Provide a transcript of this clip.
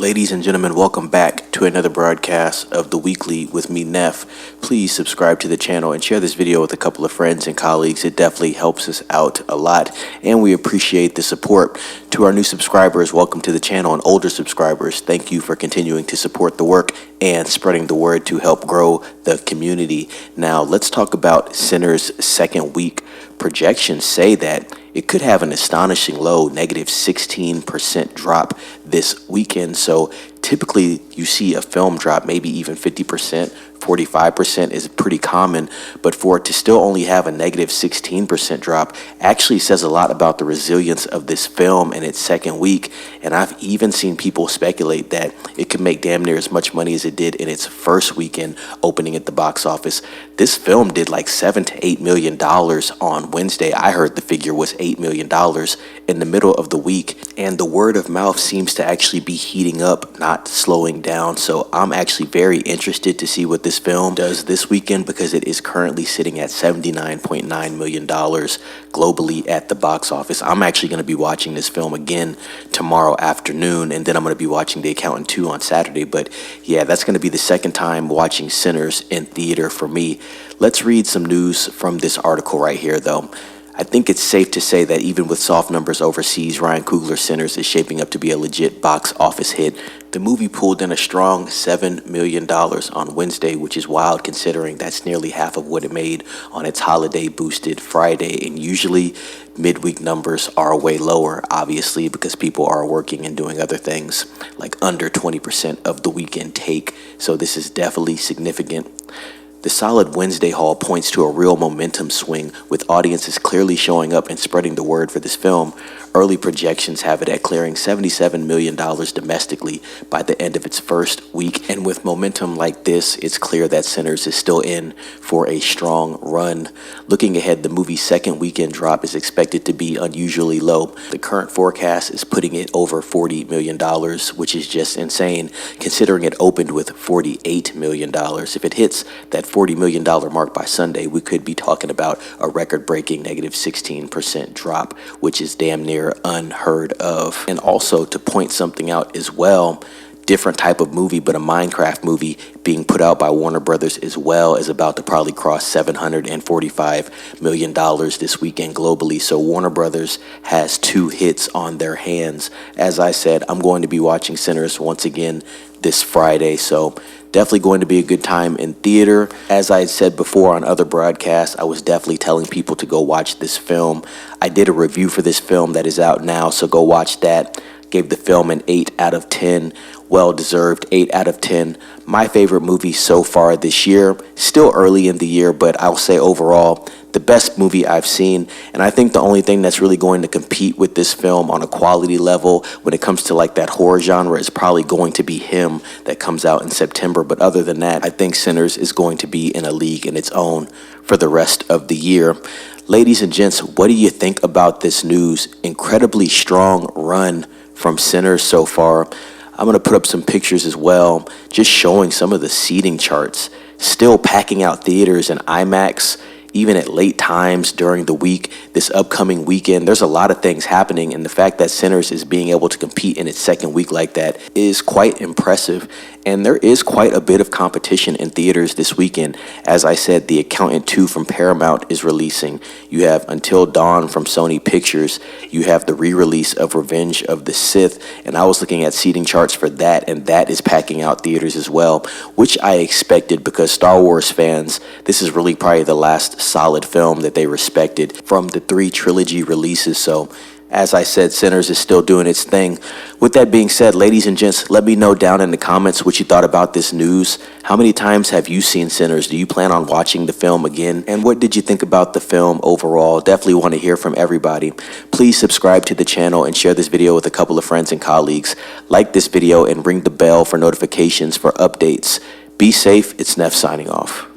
Ladies and gentlemen, welcome back to another broadcast of The Weekly with me, Neff. Please subscribe to the channel and share this video with a couple of friends and colleagues. It definitely helps us out a lot, and we appreciate the support. To our new subscribers, welcome to the channel, and older subscribers, thank you for continuing to support the work and spreading the word to help grow the community. Now, let's talk about Sinners' second week. Projections say that it could have an astonishing low, negative 16% drop this weekend. So typically you see a film drop, maybe even 50%, 45% is pretty common, but for it to still only have a negative 16% drop actually says a lot about the resilience of this film in its second week. And I've even seen people speculate that it could make damn near as much money as it did in its first weekend opening at the box office. This film did like $7 to $8 million on Wednesday. I heard the figure was $8 million in the middle of the week, and the word of mouth seems to actually be heating up, not slowing down. So I'm actually very interested to see what this film does this weekend, because it is currently sitting at $79.9 million globally at the box office. I'm actually going to be watching this film again tomorrow afternoon, and then I'm going to be watching The Accountant 2 on Saturday. But yeah, that's going to be the second time watching Sinners in theater for me. Let's read some news from this article right here, though. I think it's safe to say that even with soft numbers overseas, Ryan Coogler's Sinners is shaping up to be a legit box office hit. The movie pulled in a strong $7 million on Wednesday, which is wild considering that's nearly half of what it made on its holiday-boosted Friday. And usually midweek numbers are way lower, obviously, because people are working and doing other things, like under 20% of the weekend take. So this is definitely significant. The solid Wednesday haul points to a real momentum swing, with audiences clearly showing up and spreading the word for this film. Early projections have it at clearing $77 million domestically by the end of its first week. And with momentum like this, it's clear that Sinners is still in for a strong run. Looking ahead, the movie's second weekend drop is expected to be unusually low. The current forecast is putting it over $40 million, which is just insane, considering it opened with $48 million. If it hits that $40 million mark by Sunday, we could be talking about a record-breaking negative 16% drop, which is damn near unheard of. And also, to point something out as well, different type of movie, but a Minecraft movie being put out by Warner Brothers as well is about to probably cross $745 million this weekend globally. So Warner Brothers has two hits on their hands. As I said, I'm going to be watching Sinners once again this Friday, so definitely going to be a good time in theater. As I had said before on other broadcasts, I was definitely telling people to go watch this film. I did a review for this film that is out now, so go watch that. Gave the film an 8 out of 10. Well-deserved 8 out of 10. My favorite movie so far this year. Still early in the year, but I'll say overall, the best movie I've seen. And I think the only thing that's really going to compete with this film on a quality level when it comes to like that horror genre is probably going to be Him, that comes out in September. But other than that, I think Sinners is going to be in a league in its own for the rest of the year. Ladies and gents, what do you think about this news? Incredibly strong run from Sinners so far. I'm going to put up some pictures as well, just showing some of the seating charts. Still packing out theaters and IMAX, even at late times during the week, this upcoming weekend. There's a lot of things happening, and the fact that Sinners is being able to compete in its second week like that is quite impressive. And there is quite a bit of competition in theaters this weekend. As I said, The Accountant 2 from Paramount is releasing. You have Until Dawn from Sony Pictures. You have the re-release of Revenge of the Sith, and I was looking at seating charts for that, and that is packing out theaters as well, which I expected, because Star Wars fans, this is really probably the last solid film that they respected from the 3 trilogy releases. So as I said, Sinners is still doing its thing. With that being said, ladies and gents, let me know down in the comments what you thought about this news. How many times have you seen Sinners? Do you plan on watching the film again? And what did you think about the film overall? Definitely want to hear from everybody. Please subscribe to the channel and share this video with a couple of friends and colleagues. Like this video and ring the bell for notifications for updates. Be safe. It's Neff signing off.